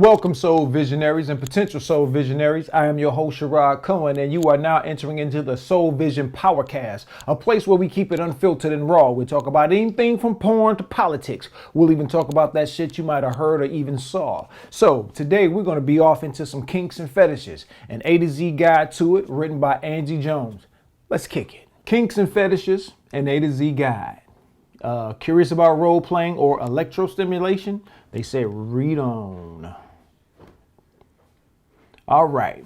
Welcome, soul visionaries and potential soul visionaries. I am your host, Sherrod Cohen, and you are now entering into the Soul Vision Powercast, a place where we keep it unfiltered and raw. We talk about anything from porn to politics. We'll even talk about that shit you might have heard or even saw. So today we're going to be off into some kinks and fetishes, an A to Z guide to it, written by Angie Jones. Let's kick it. Kinks and fetishes, an A to Z guide. Curious about role playing or electrostimulation? They say read on. All right.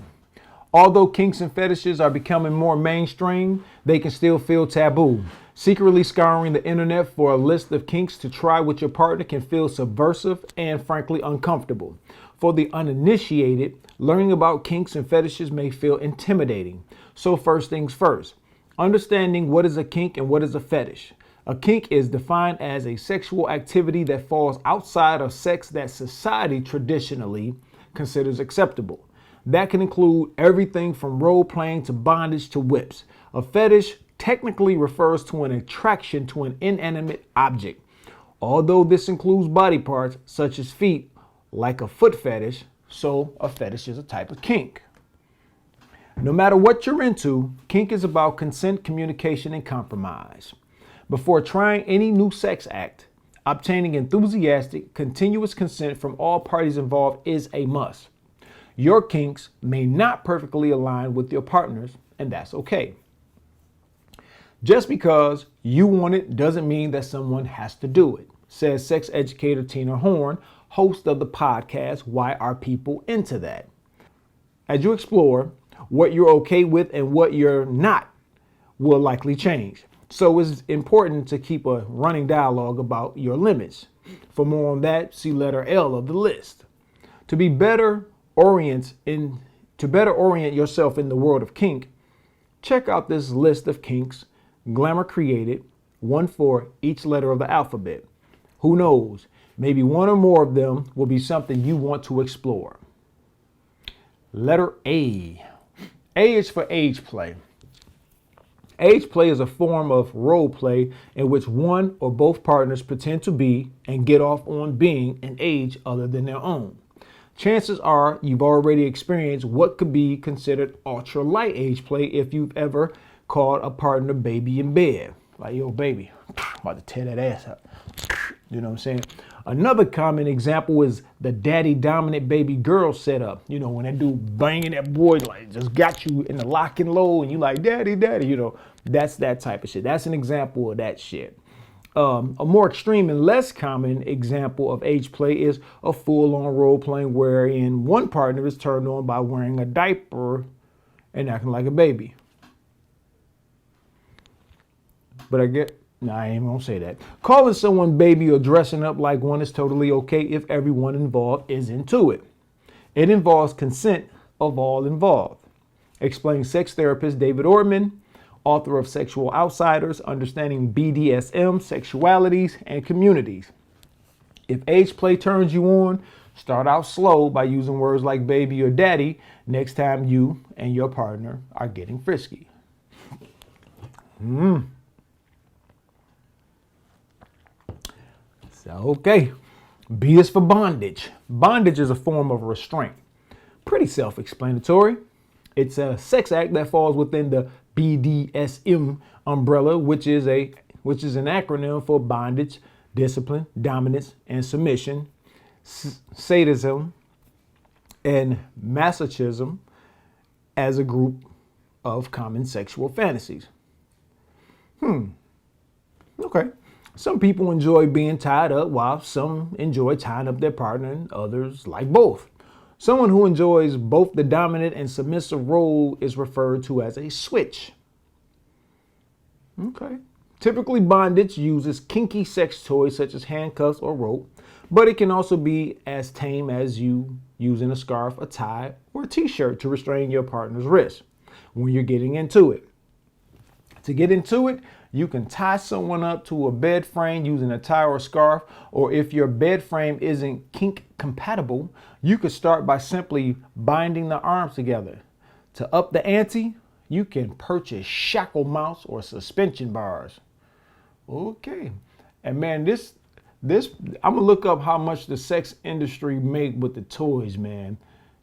Although kinks and fetishes are becoming more mainstream, they can still feel taboo. Secretly scouring the internet for a list of kinks to try with your partner can feel subversive and frankly uncomfortable. For the uninitiated, learning about kinks and fetishes may feel intimidating. So first things first, understanding what is a kink and what is a fetish. A kink is defined as a sexual activity that falls outside of sex that society traditionally considers acceptable. That can include everything from role playing to bondage to whips. A fetish technically refers to an attraction to an inanimate object. Although this includes body parts such as feet, like a foot fetish, so a fetish is a type of kink. No matter what you're into, kink is about consent, communication, and compromise. Before trying any new sex act, obtaining enthusiastic, continuous consent from all parties involved is a must. Your kinks may not perfectly align with your partner's, and that's okay. Just because you want it doesn't mean that someone has to do it, says sex educator Tina Horn, host of the podcast, Why Are People Into That? As you explore, what you're okay with and what you're not will likely change. So it's important to keep a running dialogue about your limits. For more on that, see letter L of the list. To better orient yourself in the world of kink, check out this list of kinks Glamour created, one for each letter of the alphabet. Who knows, maybe one or more of them will be something you want to explore. Letter A. A is for age play. Age play is a form of role play in which one or both partners pretend to be and get off on being an age other than their own. Chances are you've already experienced what could be considered ultra-light age play if you've ever called a partner baby in bed. Like, yo, baby, I'm about to tear that ass up. You know what I'm saying? Another common example is the daddy dominant baby girl setup. You know, when that dude banging that boy, like, just got you in the lock and low and you like, daddy, daddy, you know, that's that type of shit. That's an example of that shit. A more extreme and less common example of age play is a full-on role playing wherein one partner is turned on by wearing a diaper and acting like a baby. But I ain't even gonna say that. Calling someone baby or dressing up like one is totally okay if everyone involved is into it. It involves consent of all involved, explains sex therapist David Ortman, author of Sexual Outsiders, Understanding BDSM, Sexualities, and Communities. If age play turns you on, start out slow by using words like baby or daddy next time you and your partner are getting frisky. So, okay. B is for bondage. Bondage is a form of restraint. Pretty self-explanatory. It's a sex act that falls within the BDSM umbrella, which is an acronym for bondage, discipline, dominance, and submission, sadism, and masochism as a group of common sexual fantasies. Okay. Some people enjoy being tied up, while some enjoy tying up their partner, and others like both. Someone who enjoys both the dominant and submissive role is referred to as a switch. Okay. Typically, bondage uses kinky sex toys such as handcuffs or rope, but it can also be as tame as you using a scarf, a tie, or a t-shirt to restrain your partner's wrist when you're getting into it. To get into it, you can tie someone up to a bed frame using a tie or scarf, or if your bed frame isn't kink compatible, you could start by simply binding the arms together. To up the ante, you can purchase shackle mounts or suspension bars. Okay. And man, this This, I'm gonna look up how much the sex industry make with the toys, man.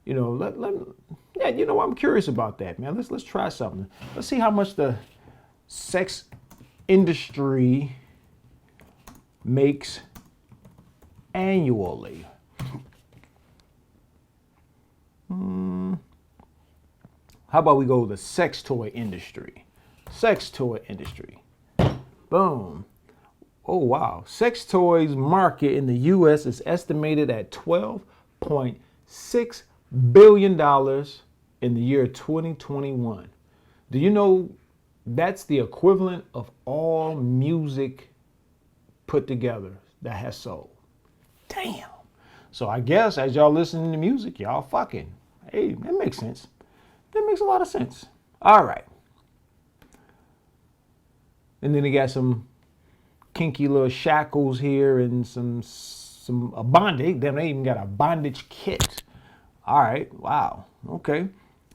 You know, yeah, you know, I'm curious about that, man. Let's try something. Let's see how much the sex industry makes annually. How about we go the sex toy industry? Sex toy industry. Boom. Oh, wow. Sex toys market in the U.S. is estimated at $12.6 billion in the year 2021. Do you know that's the equivalent of all music put together that has sold? Damn. So I guess as y'all listening to music, y'all fucking. Hey, that makes sense. That makes a lot of sense. All right. And then they got some kinky little shackles here and a bondage. Damn, they even got a bondage kit. All right. Wow. Okay.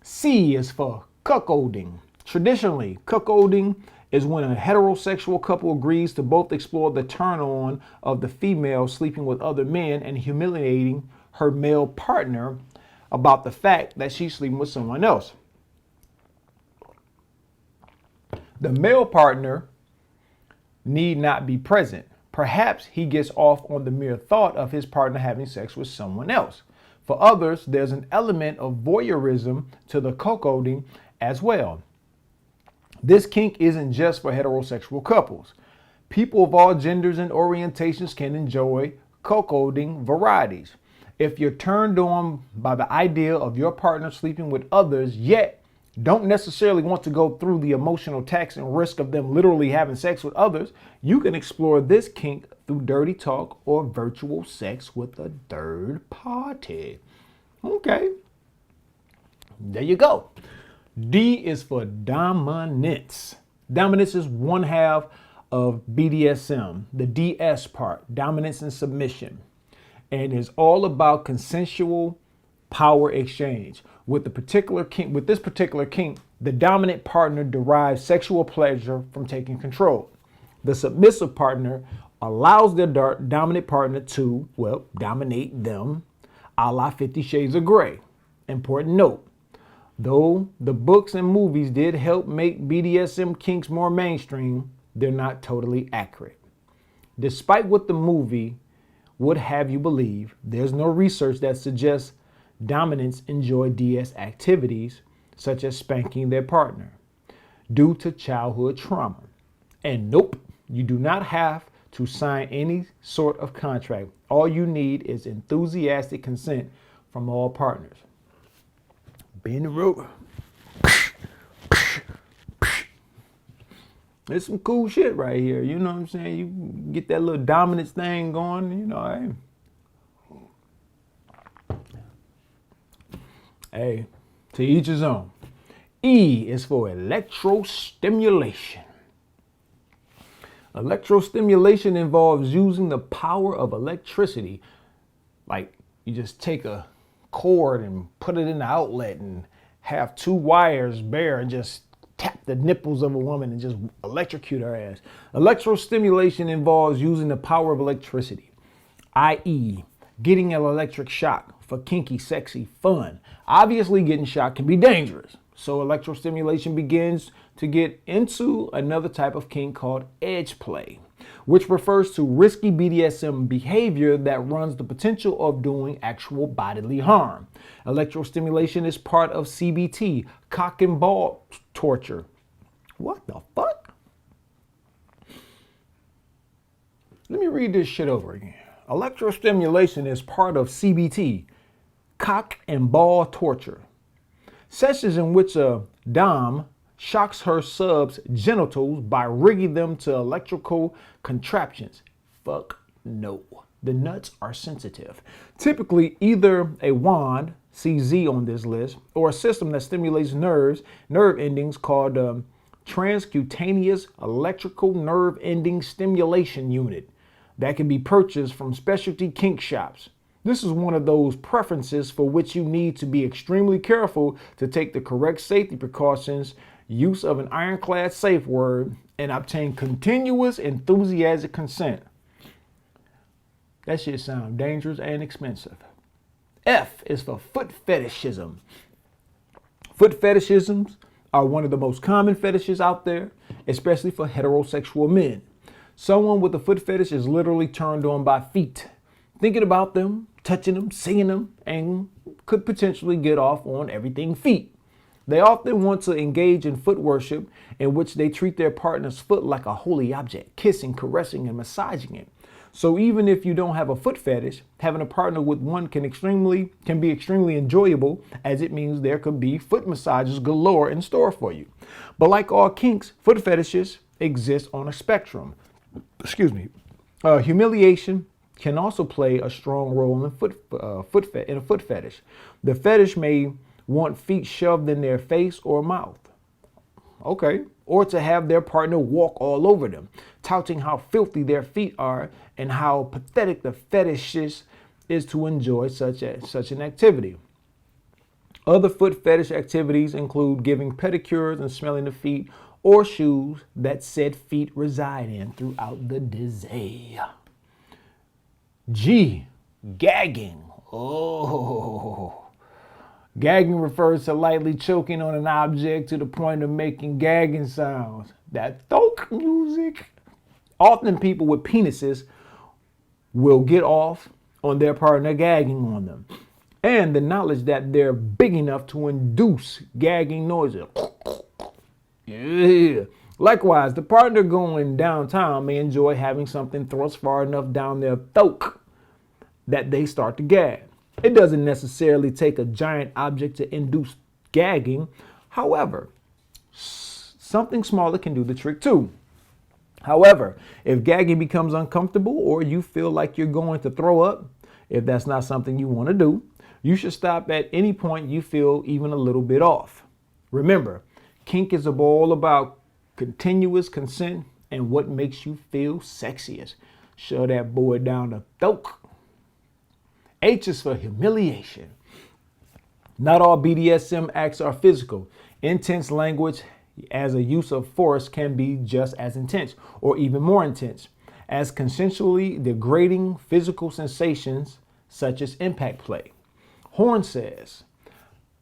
C is for cuckolding. Traditionally, cuckolding is when a heterosexual couple agrees to both explore the turn-on of the female sleeping with other men and humiliating her male partner about the fact that she's sleeping with someone else. The male partner need not be present. Perhaps he gets off on the mere thought of his partner having sex with someone else. For others, there's an element of voyeurism to the cuckolding as well. This kink isn't just for heterosexual couples. People of all genders and orientations can enjoy cuckolding varieties. If you're turned on by the idea of your partner sleeping with others, yet don't necessarily want to go through the emotional tax and risk of them literally having sex with others, you can explore this kink through dirty talk or virtual sex with a third party. Okay. There you go. D is for dominance. Dominance is one half of BDSM, the DS part, dominance and submission, and is all about consensual power exchange. With this particular kink, the dominant partner derives sexual pleasure from taking control. The submissive partner allows their dominant partner to, well, dominate them, a la 50 Shades of Grey. Important note, though the books and movies did help make BDSM kinks more mainstream, they're not totally accurate. Despite what the movie would have you believe, there's no research that suggests dominants enjoy DS activities such as spanking their partner due to childhood trauma. And nope, you do not have to sign any sort of contract. All you need is enthusiastic consent from all partners. Bend the rope. It's some cool shit right here. You know what I'm saying? You get that little dominance thing going, you know. Hey, to each his own. E is for electrostimulation. Electrostimulation involves using the power of electricity. Like you just take a cord and put it in the outlet and have two wires bare and just tap the nipples of a woman and just electrocute her ass. Electrostimulation involves using the power of electricity, i.e., getting an electric shock for kinky, sexy fun. Obviously, getting shocked can be dangerous. So electrostimulation begins to get into another type of kink called edge play, which refers to risky BDSM behavior that runs the potential of doing actual bodily harm. Electrostimulation is part of CBT, cock and ball torture. What the fuck? Let me read this shit over again. Electrostimulation is part of CBT, cock and ball torture. Sessions in which a dom shocks her sub's genitals by rigging them to electrical contraptions. Fuck no. The nuts are sensitive. Typically either a wand, CZ on this list, or a system that stimulates nerve endings called transcutaneous electrical nerve ending stimulation unit that can be purchased from specialty kink shops. This is one of those preferences for which you need to be extremely careful to take the correct safety precautions, use of an ironclad safe word, and obtain continuous enthusiastic consent. That shit sounds dangerous and expensive. F is for foot fetishism. Foot fetishisms are one of the most common fetishes out there, especially for heterosexual men. Someone with a foot fetish is literally turned on by feet. Thinking about them, touching them, seeing them, and could potentially get off on everything feet. They often want to engage in foot worship, in which they treat their partner's foot like a holy object, kissing, caressing, and massaging it. So even if you don't have a foot fetish, having a partner with one can be extremely enjoyable, as it means there could be foot massages galore in store for you. But like all kinks, foot fetishes exist on a spectrum. Humiliation can also play a strong role in a foot fetish. The fetish may want feet shoved in their face or mouth. Okay. Or to have their partner walk all over them, touting how filthy their feet are and how pathetic the fetishist is to enjoy such an activity. Other foot fetish activities include giving pedicures and smelling the feet or shoes that said feet reside in throughout the day. G, gagging. Oh. Gagging refers to lightly choking on an object to the point of making gagging sounds. That thunk music. Often people with penises will get off on their partner gagging on them. And the knowledge that they're big enough to induce gagging noises. Yeah. Likewise, the partner going downtown may enjoy having something thrust far enough down their throat that they start to gag. It doesn't necessarily take a giant object to induce gagging. However, something smaller can do the trick too. However, if gagging becomes uncomfortable or you feel like you're going to throw up, if that's not something you want to do, you should stop at any point you feel even a little bit off. Remember, kink is all about continuous consent and what makes you feel sexiest. Shove that boy down the throat. H is for humiliation. Not all BDSM acts are physical. Intense language as a use of force can be just as intense or even more intense as consensually degrading physical sensations such as impact play. Horn says,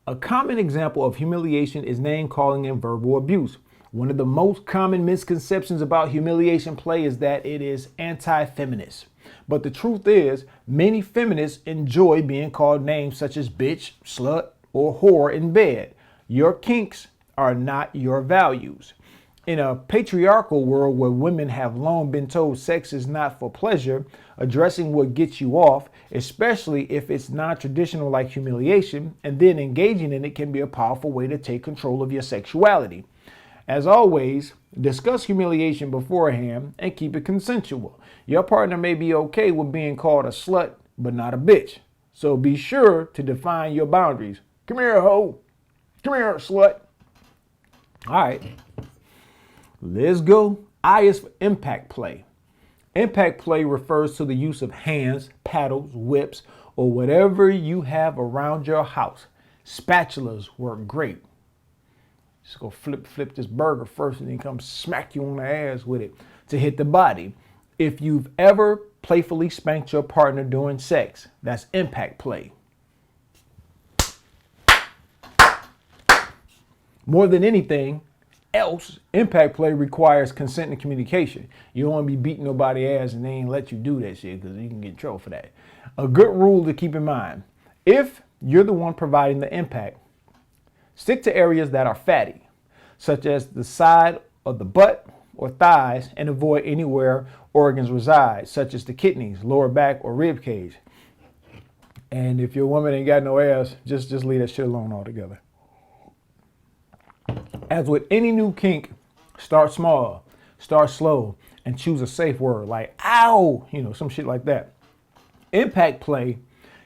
a common example of humiliation is name calling and verbal abuse. One of the most common misconceptions about humiliation play is that it is anti-feminist. But the truth is, many feminists enjoy being called names such as bitch, slut, or whore in bed. Your kinks are not your values. In a patriarchal world where women have long been told sex is not for pleasure, addressing what gets you off, especially if it's non-traditional like humiliation, and then engaging in it can be a powerful way to take control of your sexuality. As always, discuss humiliation beforehand and keep it consensual. Your partner may be okay with being called a slut, but not a bitch. So be sure to define your boundaries. Come here, hoe. Come here, slut. All right, let's go. I is for impact play. Impact play refers to the use of hands, paddles, whips, or whatever you have around your house. Spatulas work great. Just go flip this burger first and then come smack you on the ass with it to hit the body. If you've ever playfully spanked your partner during sex, that's impact play. More than anything else, impact play requires consent and communication. You don't want to be beating nobody's ass and they ain't let you do that shit because you can get in trouble for that. A good rule to keep in mind, if you're the one providing the impact, stick to areas that are fatty, such as the side of the butt or thighs, and avoid anywhere organs reside, such as the kidneys, lower back, or rib cage. And if your woman ain't got no ass, just leave that shit alone altogether. As with any new kink, start small, start slow, and choose a safe word like ow, some shit like that. Impact play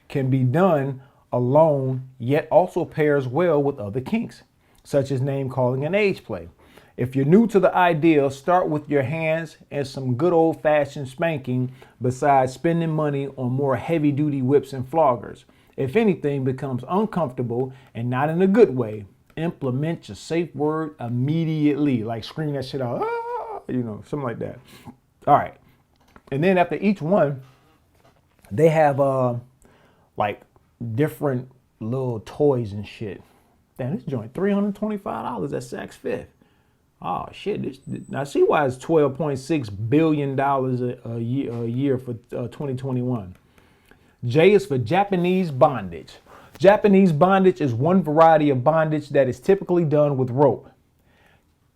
can be done alone, yet also pairs well with other kinks, such as name calling and age play. If you're new to the idea, start with your hands and some good old-fashioned spanking besides spending money on more heavy-duty whips and floggers. If anything becomes uncomfortable and not in a good way, implement your safe word immediately, like scream that shit out, something like that. All right. And then after each one, They have like different little toys and shit. Damn, this joint $325 at Saks Fifth. Oh shit! I see why it's $12.6 billion a year for 2021. J is for Japanese bondage. Japanese bondage is one variety of bondage that is typically done with rope.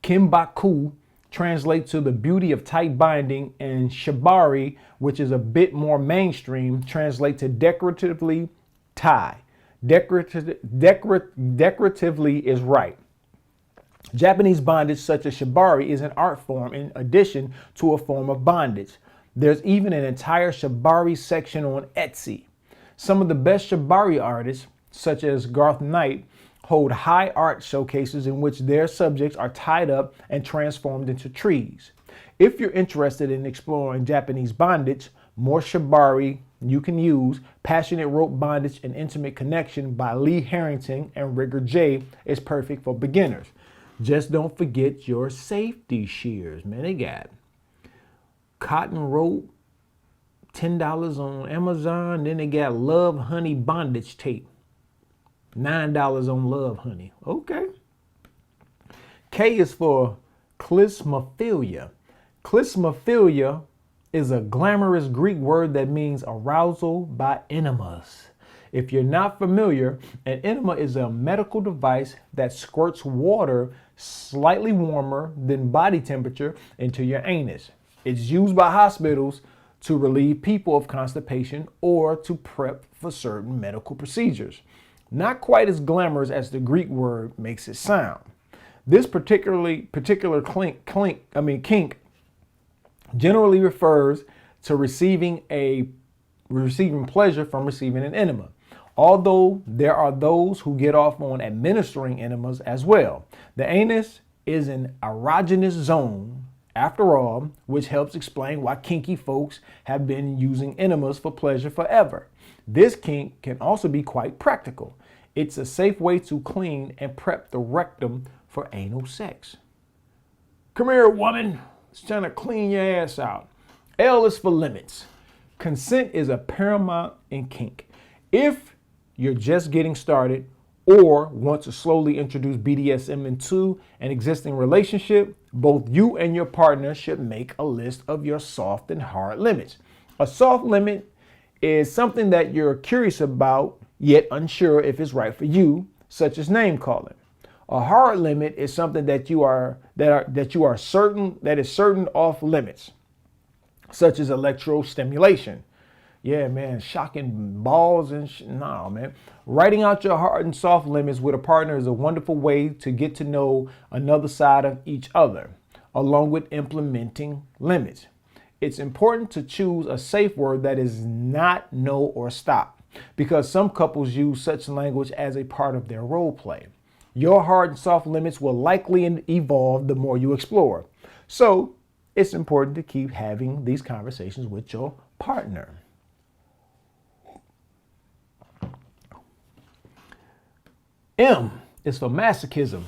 Kimbaku translates to the beauty of tight binding, and shibari, which is a bit more mainstream, translates to decoratively tie. Decoratively is right. Japanese bondage, such as shibari, is an art form in addition to a form of bondage. There's even an entire shibari section on Etsy. Some of the best shibari artists, such as Garth Knight, hold high art showcases in which their subjects are tied up and transformed into trees. If you're interested in exploring Japanese bondage, more shibari you can use. Passionate Rope Bondage and Intimate Connection by Lee Harrington and Rigger J is perfect for beginners. Just don't forget your safety shears, man. They got cotton rope, $10 on Amazon. Then they got Love Honey bondage tape, $9 on Love Honey. Okay. K is for klismophilia. Klismophilia is a glamorous Greek word that means arousal by enemas. If you're not familiar, an enema is a medical device that squirts water slightly warmer than body temperature into your anus. It's used by hospitals to relieve people of constipation or to prep for certain medical procedures. Not quite as glamorous as the Greek word makes it sound. This particular kink generally refers to receiving pleasure from receiving an enema, although there are those who get off on administering enemas as well. The anus is an erogenous zone, after all, which helps explain why kinky folks have been using enemas for pleasure forever. This kink can also be quite practical. It's a safe way to clean and prep the rectum for anal sex. Come here, woman. It's trying to clean your ass out. L is for limits. Consent is a paramount in kink. If you're just getting started or want to slowly introduce BDSM into an existing relationship, both you and your partner should make a list of your soft and hard limits. A soft limit is something that you're curious about yet unsure if it's right for you, such as name calling. A hard limit is something that is certain off limits, such as electrostimulation. Yeah, man, shocking balls and no, man. Writing out your hard and soft limits with a partner is a wonderful way to get to know another side of each other, along with implementing limits. It's important to choose a safe word that is not no or stop, because some couples use such language as a part of their role play. Your hard and soft limits will likely evolve the more you explore. So it's important to keep having these conversations with your partner. M is for masochism.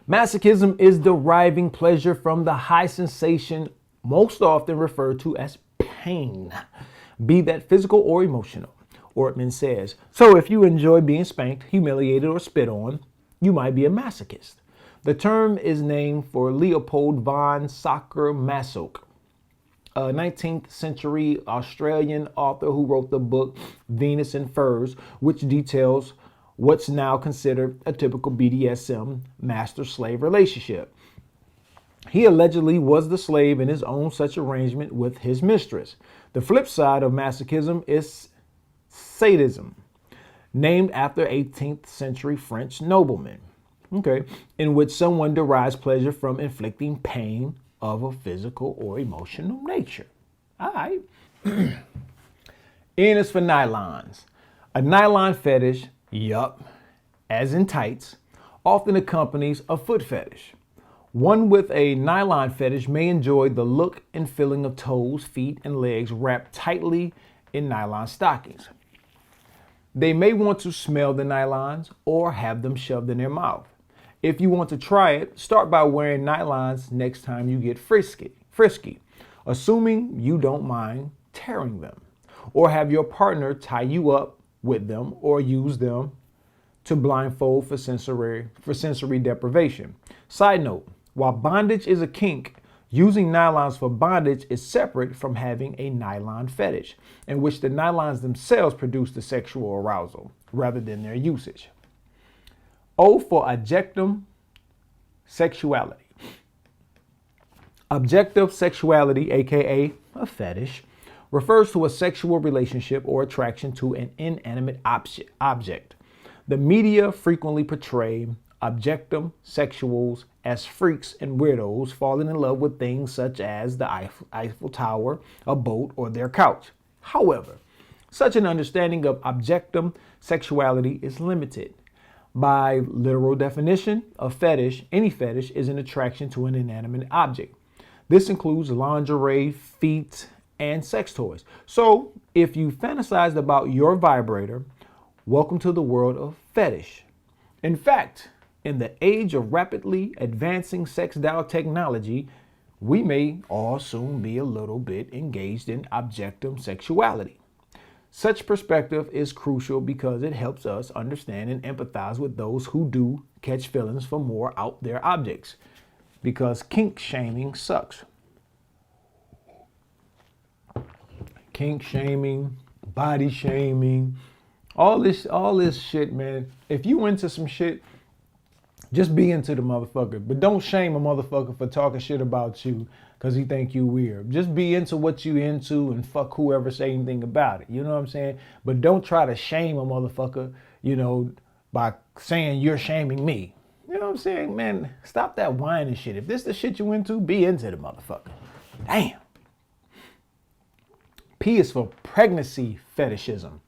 Masochism is deriving pleasure from the high sensation, most often referred to as pain, be that physical or emotional. Ortman says, so if you enjoy being spanked, humiliated, or spit on, you might be a masochist. The term is named for Leopold von Sacher-Masoch, a 19th century Australian author who wrote the book Venus in Furs, which details what's now considered a typical BDSM master-slave relationship. He allegedly was the slave in his own such arrangement with his mistress. The flip side of masochism is sadism, named after 18th century French nobleman, in which someone derives pleasure from inflicting pain of a physical or emotional nature. All right. N is for nylons. A nylon fetish, as in tights, often accompanies a foot fetish. One with a nylon fetish may enjoy the look and feeling of toes, feet, and legs wrapped tightly in nylon stockings. They may want to smell the nylons or have them shoved in their mouth. If you want to try it, start by wearing nylons next time you get frisky, assuming you don't mind tearing them. or have your partner tie you up with them or use them to blindfold for sensory deprivation. Side note, while bondage is a kink, using nylons for bondage is separate from having a nylon fetish, in which the nylons themselves produce the sexual arousal rather than their usage. O for objectum sexuality. Objective sexuality, aka a fetish, refers to a sexual relationship or attraction to an inanimate object. The media frequently portray objectum sexuals as freaks and weirdos falling in love with things such as the Eiffel Tower, a boat, or their couch. However, such an understanding of objectum sexuality is limited. By literal definition, a fetish, any fetish, is an attraction to an inanimate object. This includes lingerie, feet, and sex toys. So, if you fantasized about your vibrator, welcome to the world of fetish. In fact, in the age of rapidly advancing sex doll technology, we may all soon be a little bit engaged in objectum sexuality. Such perspective is crucial because it helps us understand and empathize with those who do catch feelings for more out there objects, because kink shaming sucks. Kink shaming, body shaming, all this shit, man. If you into some shit, just be into the motherfucker. But don't shame a motherfucker for talking shit about you because he think you weird. Just be into what you into and fuck whoever say anything about it. You know what I'm saying? But don't try to shame a motherfucker, by saying you're shaming me. You know what I'm saying? Man, stop that whining shit. If this the shit you into, be into the motherfucker. Damn. P is for pregnancy fetishism.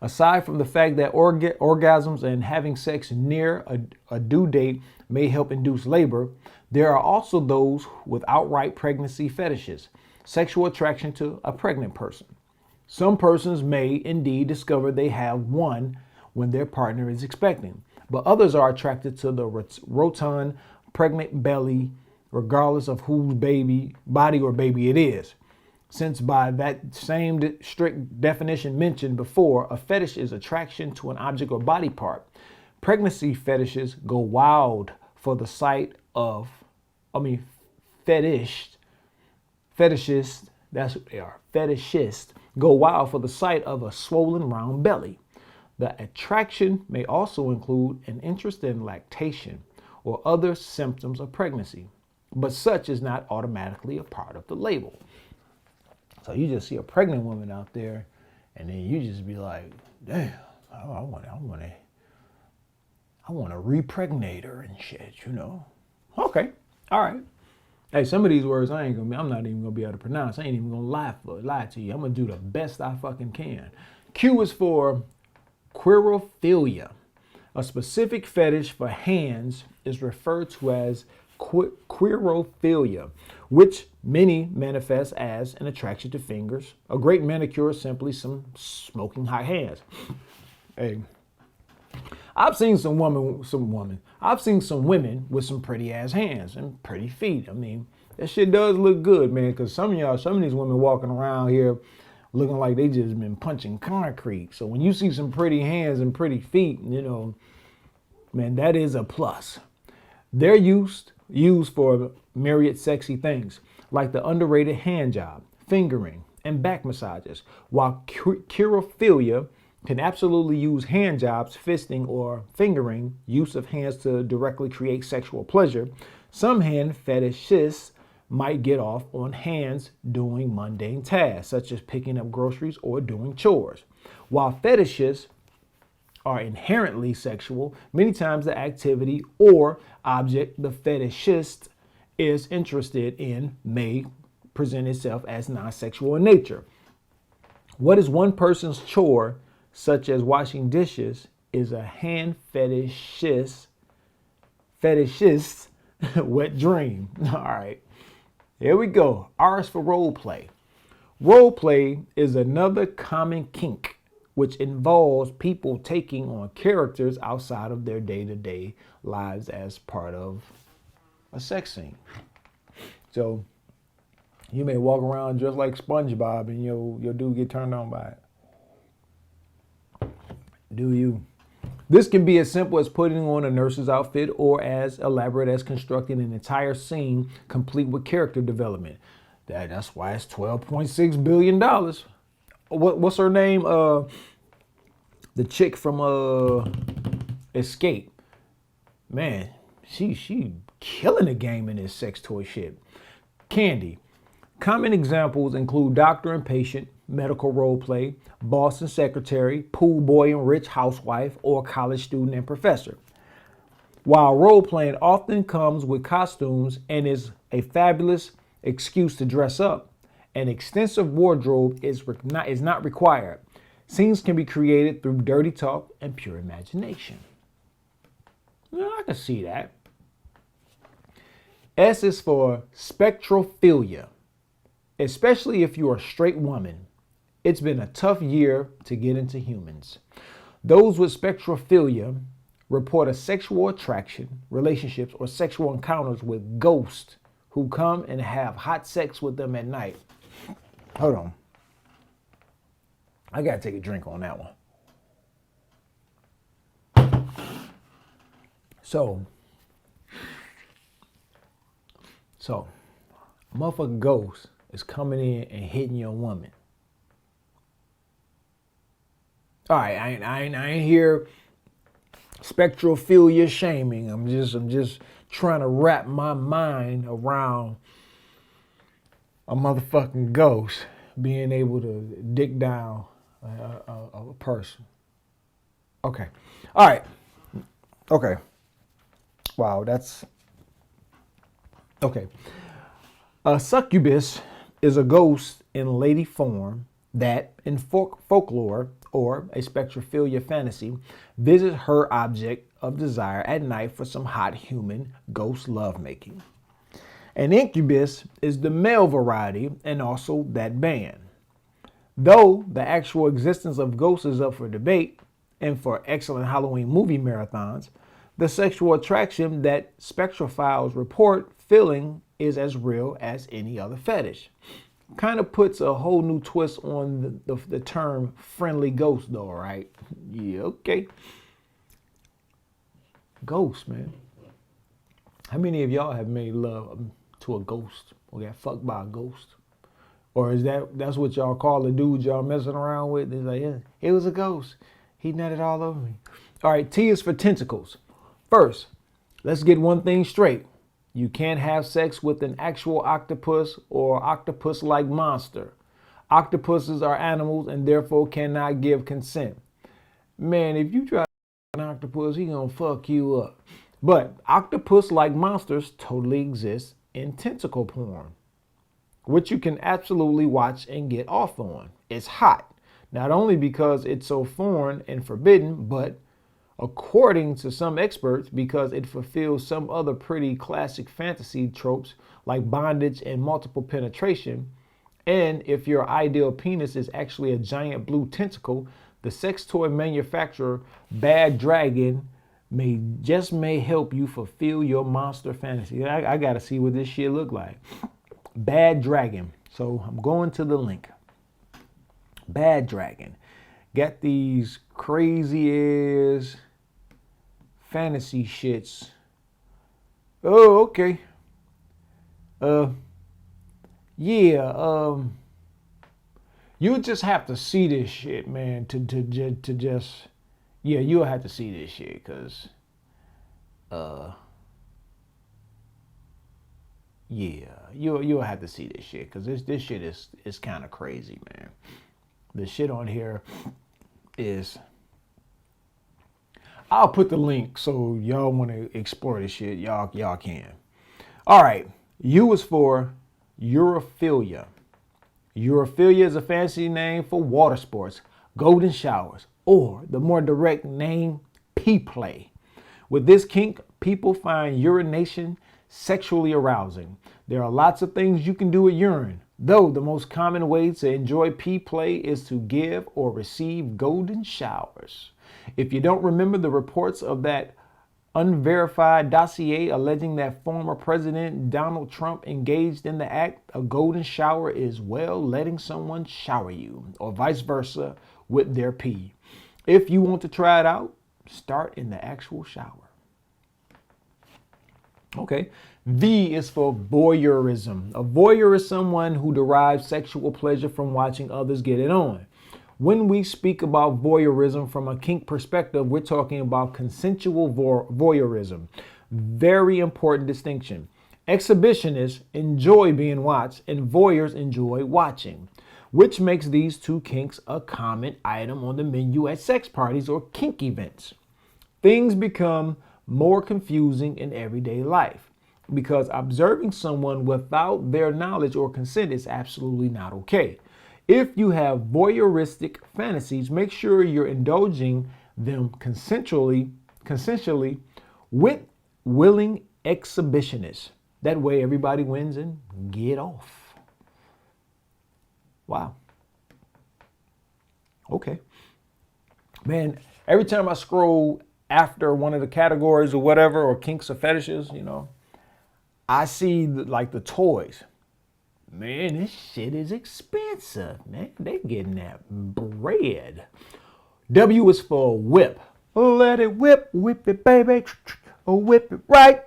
Aside from the fact that orgasms and having sex near a due date may help induce labor, there are also those with outright pregnancy fetishes, sexual attraction to a pregnant person. Some persons may indeed discover they have one when their partner is expecting, but others are attracted to the rotund, pregnant belly, regardless of whose body or baby it is. Since by that same strict definition mentioned before, a fetish is attraction to an object or body part, pregnancy fetishes go wild for the sight of, fetishists, that's what they are, fetishists go wild for the sight of a swollen round belly. The attraction may also include an interest in lactation or other symptoms of pregnancy, but such is not automatically a part of the label. So you just see a pregnant woman out there, and then you just be like, damn, I want to repregnate her and shit, Okay, all right. Hey, some of these words I'm not even gonna be able to pronounce. I ain't even gonna lie to you. I'm gonna do the best I fucking can. Q is for queerophilia. A specific fetish for hands is referred to as queerophilia, which many manifest as an attraction to fingers. A great manicure is simply some smoking hot hands. Hey, I've seen some women with some pretty ass hands and pretty feet. That shit does look good, man, because some of these women walking around here looking like they just been punching concrete. So when you see some pretty hands and pretty feet, man, that is a plus. They're used for myriad sexy things, like the underrated hand job, fingering, and back massages, while queerophilia can absolutely use hand jobs, fisting, or fingering, use of hands to directly create sexual pleasure. Some hand fetishists might get off on hands doing mundane tasks, such as picking up groceries or doing chores. While fetishists are inherently sexual, many times the activity or object the fetishist is interested in may present itself as non-sexual in nature. What is one person's chore, such as washing dishes, is a hand fetishist's wet dream. All right, here we go. R is for role play. Role play is another common kink which involves people taking on characters outside of their day-to-day lives as part of a sex scene. So You may walk around just like SpongeBob and your dude get turned on by it. Do you? This can be as simple as putting on a nurse's outfit or as elaborate as constructing an entire scene complete with character development. That's why it's $12.6 billion. What's her name? The chick from Escape. Man, she killing the game in this sex toy shit. Candy. Common examples include doctor and patient, medical role play, boss and secretary, pool boy and rich housewife, or college student and professor. While role playing often comes with costumes and is a fabulous excuse to dress up, an extensive wardrobe is not required. Scenes can be created through dirty talk and pure imagination. I can see that. S is for spectrophilia. Especially if you're a straight woman, it's been a tough year to get into humans. Those with spectrophilia report a sexual attraction, relationships, or sexual encounters with ghosts who come and have hot sex with them at night. Hold on. I gotta take a drink on that one. So, motherfucking ghost is coming in and hitting your woman. All right, I ain't here spectrophilia shaming. I'm just trying to wrap my mind around a motherfucking ghost being able to dick down a person. Okay. All right. Okay. Wow, that's okay. A succubus is a ghost in lady form that, in folklore or a spectrophilia fantasy, visits her object of desire at night for some hot human ghost lovemaking. An incubus is the male variety and also that band. Though the actual existence of ghosts is up for debate, and for excellent Halloween movie marathons, the sexual attraction that spectrophiles report feeling is as real as any other fetish. Kind of puts a whole new twist on the term friendly ghost though, right? Yeah, okay. Ghost, man. How many of y'all have made love to a ghost or got fucked by a ghost? Or is that's what y'all call the dude y'all messing around with? It's like, yeah, it was a ghost. He nutted all over me. All right, T is for tentacles. First, let's get one thing straight. You can't have sex with an actual octopus or octopus-like monster. Octopuses are animals and therefore cannot give consent. Man, if you try an octopus, he gonna fuck you up. But octopus-like monsters totally exist in tentacle porn, which you can absolutely watch and get off on. It's hot, not only because it's so foreign and forbidden, but according to some experts, because it fulfills some other pretty classic fantasy tropes like bondage and multiple penetration. And if your ideal penis is actually a giant blue tentacle, the sex toy manufacturer Bad Dragon may help you fulfill your monster fantasy. I gotta see what this shit look like. Bad Dragon. So I'm going to the link. Bad Dragon. Got these crazy ass fantasy shits. Oh, okay. Yeah, you just have to see this shit, man, to just, yeah, you'll have to see this shit, cause, yeah, you'll have to see this shit, cause this shit is kind of crazy, man. The shit on here is, I'll put the link so y'all want to explore this shit. Y'all can. All right. U is for urophilia. Urophilia is a fancy name for water sports, golden showers, or the more direct name, pee play. With this kink, people find urination sexually arousing. There are lots of things you can do with urine, though the most common way to enjoy pee play is to give or receive golden showers. If you don't remember the reports of that unverified dossier alleging that former President Donald Trump engaged in the act, a golden shower is, well, letting someone shower you, or vice versa, with their pee. If you want to try it out, start in the actual shower. Okay. V is for voyeurism. A voyeur is someone who derives sexual pleasure from watching others get it on. When we speak about voyeurism from a kink perspective, we're talking about consensual voyeurism. Very important distinction. Exhibitionists enjoy being watched and voyeurs enjoy watching, which makes these two kinks a common item on the menu at sex parties or kink events. Things become more confusing in everyday life because observing someone without their knowledge or consent is absolutely not okay. If you have voyeuristic fantasies, make sure you're indulging them consensually with willing exhibitionists. That way everybody wins and get off. Wow. Okay. Man, every time I scroll after one of the categories or whatever, or kinks or fetishes, I see the toys. Man, this shit is expensive, man. They getting that bread. W is for whip. Let it whip, whip it, baby. Oh, whip it right.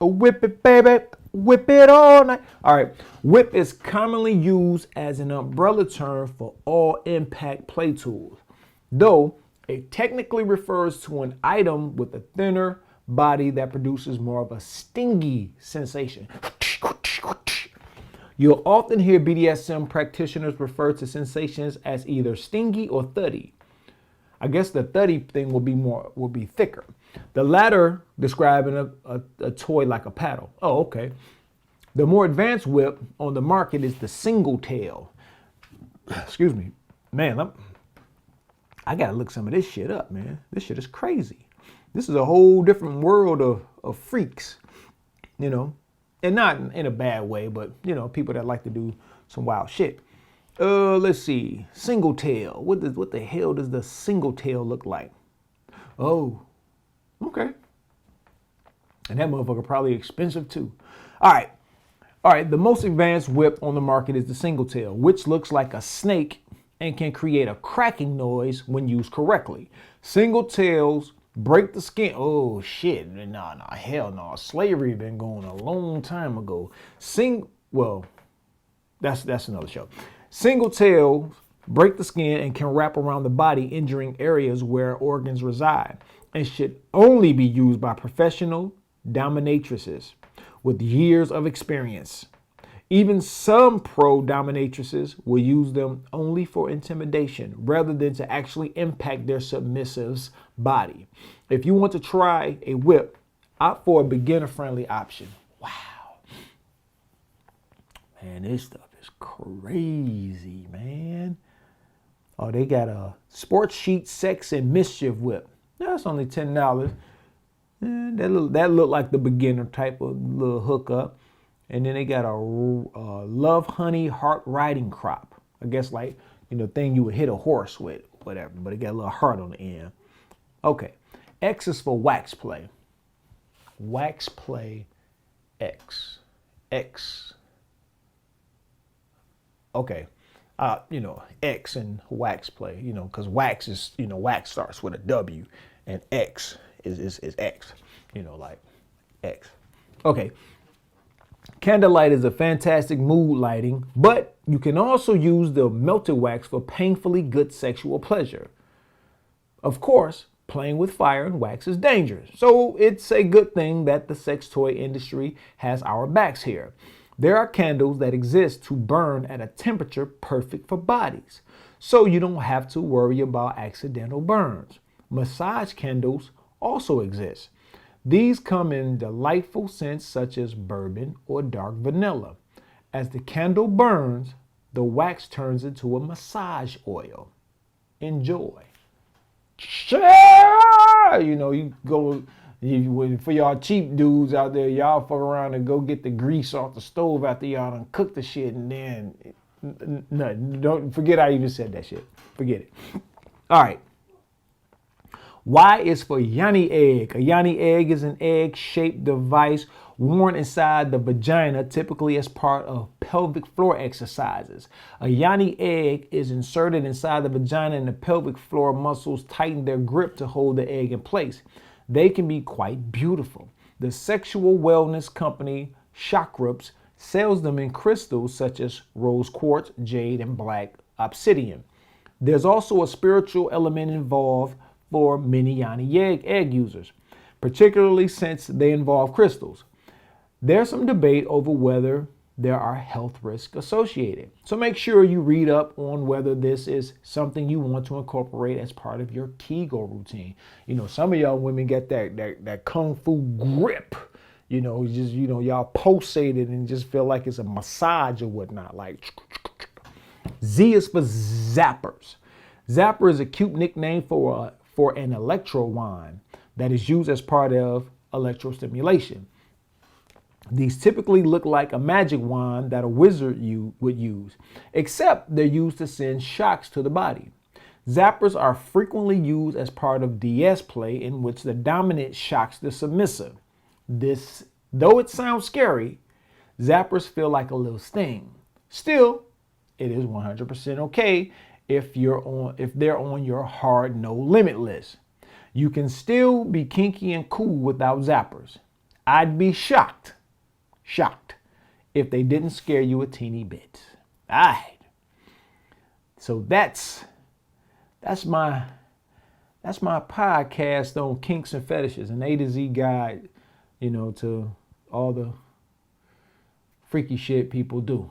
Oh, whip it, baby. Whip it all night. All right. Whip is commonly used as an umbrella term for all impact play tools, though it technically refers to an item with a thinner body that produces more of a stingy sensation. You'll often hear BDSM practitioners refer to sensations as either stingy or thuddy. I guess the thuddy thing will be thicker. The latter describing a toy like a paddle. Oh, okay. The more advanced whip on the market is the single tail. Excuse me. Man, I gotta look some of this shit up, man. This shit is crazy. This is a whole different world of freaks, and not in a bad way, but people that like to do some wild shit. Let's see. Single tail. What the hell does the single tail look like? Oh, okay. And that motherfucker probably expensive too. All right. The most advanced whip on the market is the single tail, which looks like a snake and can create a cracking noise when used correctly. Single tails break the skin. Oh shit! Nah, hell no. Slavery been going a long time ago. Well, that's another show. Single tails break the skin and can wrap around the body, injuring areas where organs reside, and should only be used by professional dominatrices with years of experience. Even some pro dominatrices will use them only for intimidation rather than to actually impact their submissive's body. If you want to try a whip, opt for a beginner-friendly option. Wow. Man, this stuff is crazy, man. Oh, they got a sports sheet sex and mischief whip. That's only $10. That look like the beginner type of little hookup. And then they got a love honey heart riding crop. I guess thing you would hit a horse with, whatever. But it got a little heart on the end. Okay. X is for wax play. Wax play X. X. Okay. X and wax play, because wax is, wax starts with a W and X is X, like X. Okay. Candlelight is a fantastic mood lighting, but you can also use the melted wax for painfully good sexual pleasure. Of course, playing with fire and wax is dangerous, so it's a good thing that the sex toy industry has our backs here. There are candles that exist to burn at a temperature perfect for bodies, so you don't have to worry about accidental burns. Massage candles also exist. These come in delightful scents such as bourbon or dark vanilla. As the candle burns, the wax turns into a massage oil. Enjoy. You go, for y'all cheap dudes out there, y'all fuck around and go get the grease off the stove after y'all done cook the shit, and then, no, don't forget I even said that shit. Forget it. All right. Y is for yoni egg. A yoni egg is an egg-shaped device worn inside the vagina, typically as part of pelvic floor exercises. A yoni egg is inserted inside the vagina and the pelvic floor muscles tighten their grip to hold the egg in place. They can be quite beautiful. The sexual wellness company Chakrams sells them in crystals such as rose quartz, jade, and black obsidian. There's also a spiritual element involved for many yoni egg users, particularly since they involve crystals. There's some debate over whether there are health risks associated. So make sure you read up on whether this is something you want to incorporate as part of your Kegel routine. You know, some of y'all women get that kung fu grip. You know, just, you know, y'all pulsated and just feel like it's a massage or whatnot. Like, Z is for zappers. Zapper is a cute nickname for an electro wand that is used as part of electrostimulation. These typically look like a magic wand that a wizard would use, except they're used to send shocks to the body. Zappers are frequently used as part of DS play in which the dominant shocks the submissive. This, though it sounds scary, zappers feel like a little sting. Still, it is 100% okay if they're on your hard no limit list. You can still be kinky and cool without zappers. I'd be shocked if they didn't scare you a teeny bit. All right. So that's my podcast on kinks and fetishes, an A to Z guide, you know, to all the freaky shit people do.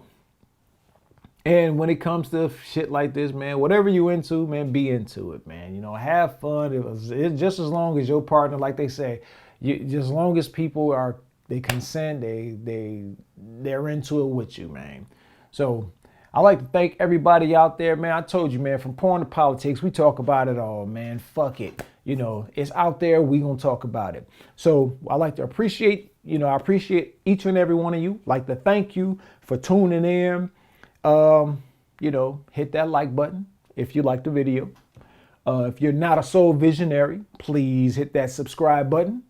And when it comes to shit like this, man, whatever you into, man, be into it, man. You know, have fun. It's just as long as your partner, like they say, just as long as people they consent, they're into it with you, man. So I'd like to thank everybody out there, man. I told you, man, from porn to politics, we talk about it all, man. Fuck it. You know, it's out there. We gonna talk about it. So I like to appreciate, I appreciate each and every one of you. Like to thank you for tuning in. Hit that like button if you like the video. If you're not a soul visionary, please hit that subscribe button.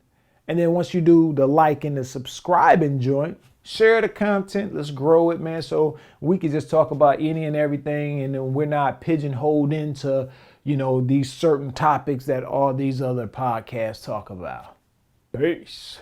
And then once you do the like and the subscribing joint, share the content. Let's grow it, man. So we can just talk about any and everything. And then we're not pigeonholed into, these certain topics that all these other podcasts talk about. Peace.